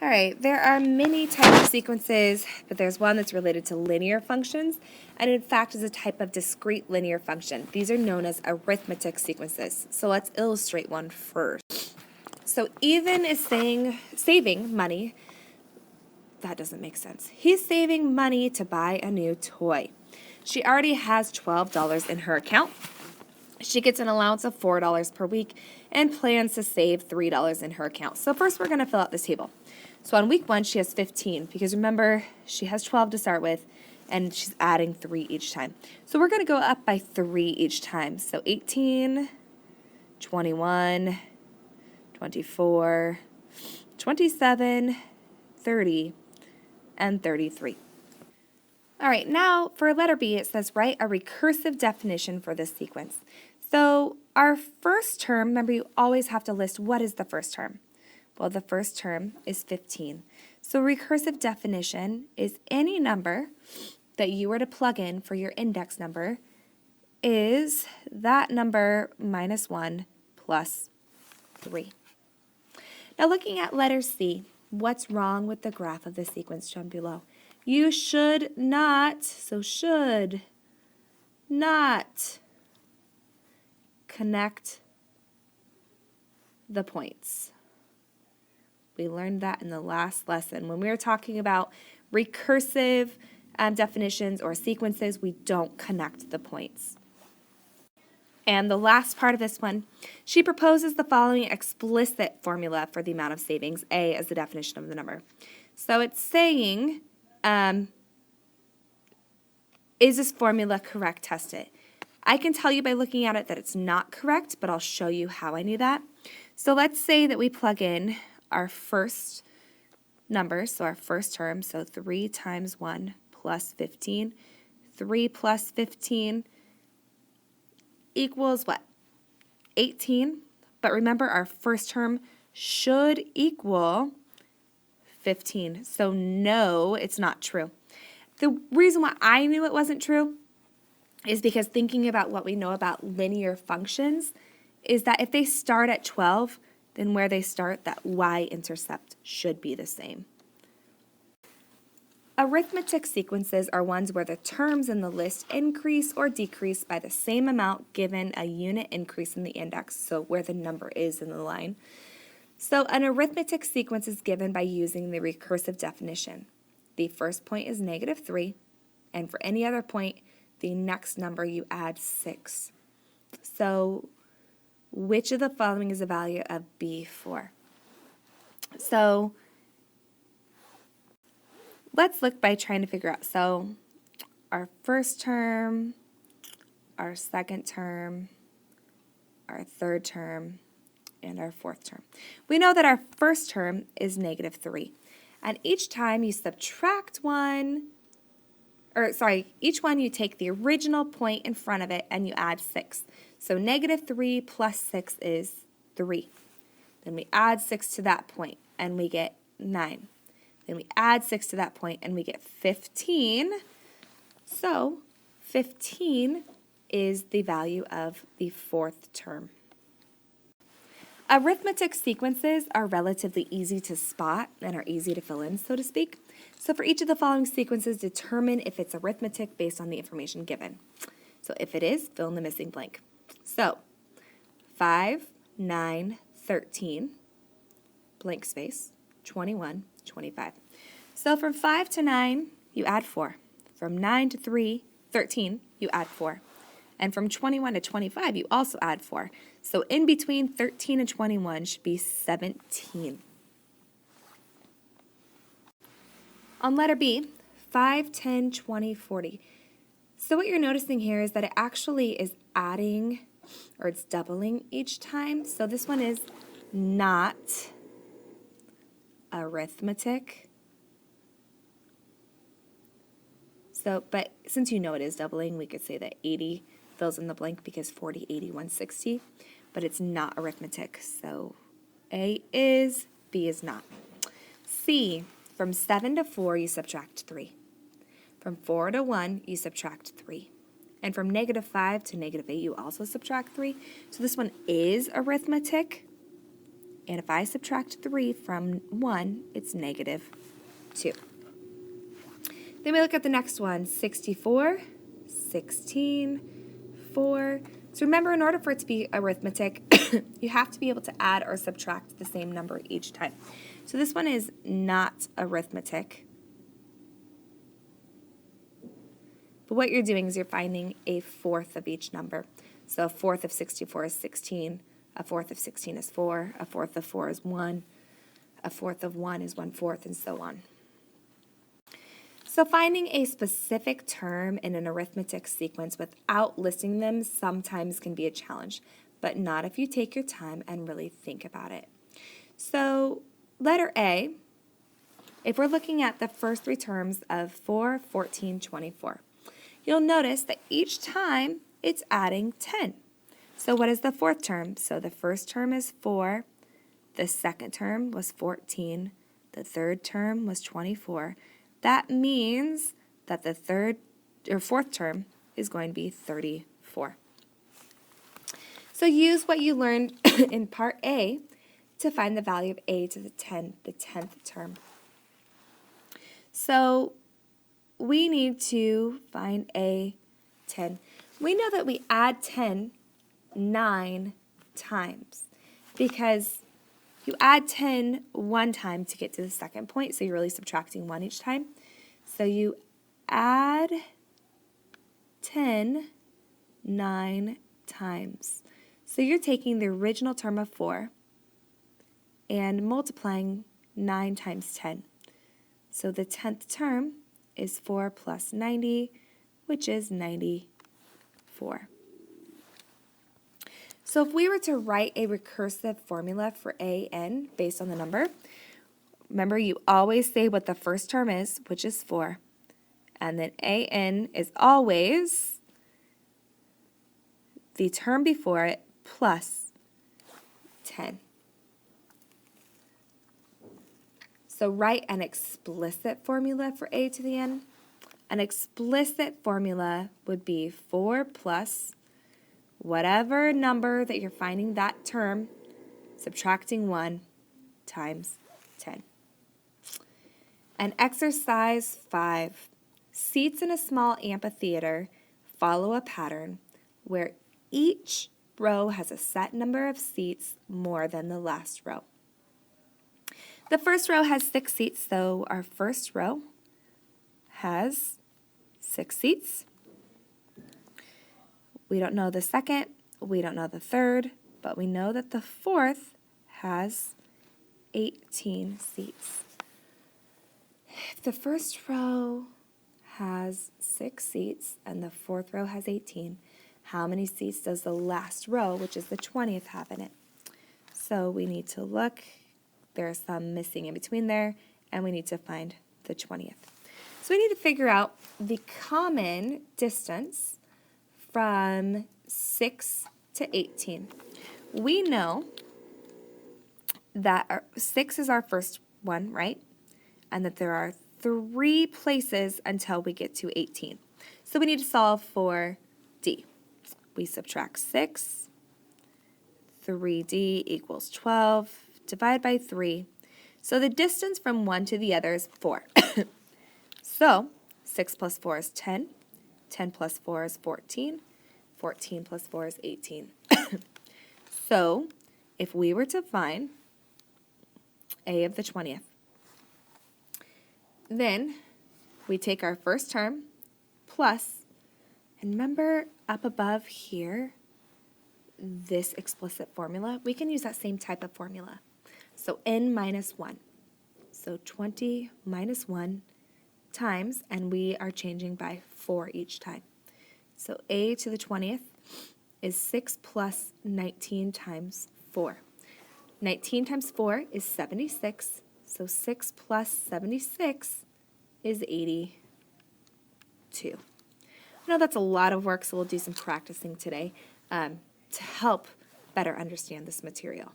All right, there are many types of sequences, but there's one that's related to linear functions, and in fact is a type of discrete linear function. These are known as arithmetic sequences. So let's illustrate one first. So Ethan is saving money. That doesn't make sense. He's saving money to buy a new toy. She already has $12 in her account. She gets an allowance of $4 per week and plans to save $3 in her account. So first we're going to fill out this table. So on week 1, she has 15 because remember, she has 12 to start with and she's adding 3 each time. So we're going to go up by 3 each time. So 18, 21, 24, 27, 30, and 33. All right, now for letter B, it says write a recursive definition for this sequence. So our first term, remember you always have to list what is the first term. Well, the first term is 15. So recursive definition is any number that you were to plug in for your index number is that number minus 1 plus 3. Now looking at letter C, what's wrong with the graph of the sequence shown below? You should not, so should not connect the points. We learned that in the last lesson. When we were talking about recursive definitions or sequences, we don't connect the points. And the last part of this one, she proposes the following explicit formula for the amount of savings, A as the definition of the number. So it's saying, is this formula correct? Test it. I can tell you by looking at it that it's not correct, but I'll show you how I knew that. So let's say that we plug in our first number, so our first term, so 3 times 1 plus 15. 3 plus 15 equals what? 18. But remember, our first term should equal 15. So no, it's not true. The reason why I knew it wasn't true is because thinking about what we know about linear functions is that if they start at 12, then where they start, that y-intercept should be the same. Arithmetic sequences are ones where the terms in the list increase or decrease by the same amount given a unit increase in the index, so where the number is in the line. So an arithmetic sequence is given by using the recursive definition. The first point is -3, and for any other point, the next number you add 6. So which of the following is the value of B4? So let's look by trying to figure out. So our first term, our second term, our third term, and our fourth term. We know that our first term is -3. And each time you subtract each one you take the original point in front of it and you add 6. So -3 plus 6 is 3. Then we add 6 to that point and we get 9. Then we add 6 to that point and we get 15. So 15 is the value of the fourth term. Arithmetic sequences are relatively easy to spot and are easy to fill in, so to speak. So for each of the following sequences, determine if it's arithmetic based on the information given. So if it is, fill in the missing blank. So 5, 9, 13, blank space, 21, 25. So from 5 to 9, you add 4. From 9 to 13, you add 4. And from 21 to 25, you also add 4. So in between 13 and 21 should be 17. On letter B, 5, 10, 20, 40. So what you're noticing here is that it actually is adding, or it's doubling each time. So this one is not arithmetic. So, but since you know it is doubling, we could say that 80 fills in the blank because 40, 80, 160, but it's not arithmetic. So A is, B is not. C, from 7 to 4, you subtract 3. From 4 to 1, you subtract 3. And from -5 to -8, you also subtract 3. So this one is arithmetic, And if I subtract 3 from 1, it's negative 2. Then we look at the next one, 64, 16, 4. So remember, in order for it to be arithmetic, you have to be able to add or subtract the same number each time. So this one is not arithmetic. But what you're doing is you're finding a fourth of each number. So a fourth of 64 is 16. A fourth of 16 is 4. A fourth of 4 is 1. A fourth of 1 is 1/4, and so on. So finding a specific term in an arithmetic sequence without listing them sometimes can be a challenge, but not if you take your time and really think about it. So letter A, if we're looking at the first 3 terms of 4, 14, 24, you'll notice that each time it's adding 10. So what is the fourth term? So the first term is 4, the second term was 14, the third term was 24. That means that the third or fourth term is going to be 34. So use what you learned in part A to find the value of A to the 10th term. So we need to find A 10. We know that we add 10 9 times because you add 10 one time to get to the second point, so you're really subtracting 1 each time. So you add 10 9 times. So you're taking the original term of 4 and multiplying 9 times 10. So the 10th term is 4 plus 90, which is 94. So if we were to write a recursive formula for AN based on the number, remember you always say what the first term is, which is 4, and then AN is always the term before it plus 10. So write an explicit formula for A to the N. An explicit formula would be 4 plus whatever number that you're finding that term, subtracting 1 times 10. And exercise 5. Seats in a small amphitheater follow a pattern where each row has a set number of seats more than the last row. The first row has 6 seats, so our first row has 6 seats. We don't know the second, we don't know the third, but we know that the fourth has 18 seats. If the first row has 6 seats and the fourth row has 18, how many seats does the last row, which is the 20th, have in it? So we need to look. There's some missing in between there, and we need to find the 20th. So we need to figure out the common distance from 6 to 18. We know that 6 is our first one, right? And that there are 3 places until we get to 18. So we need to solve for D. We subtract 6, 3D equals 12, divide by 3. So the distance from one to the other is 4. So 6 plus 4 is 10. 10 plus 4 is 14. 14 plus 4 is 18. So if we were to find A of the 20th, then we take our first term plus, and remember up above here, this explicit formula, we can use that same type of formula. So n minus 1. So 20 minus 1 times, and we are changing by 4 each time. So A to the 20th is 6 plus 19 times 4. 19 times 4 is 76, so 6 plus 76 is 82. I know that's a lot of work, so we'll do some practicing today to help better understand this material.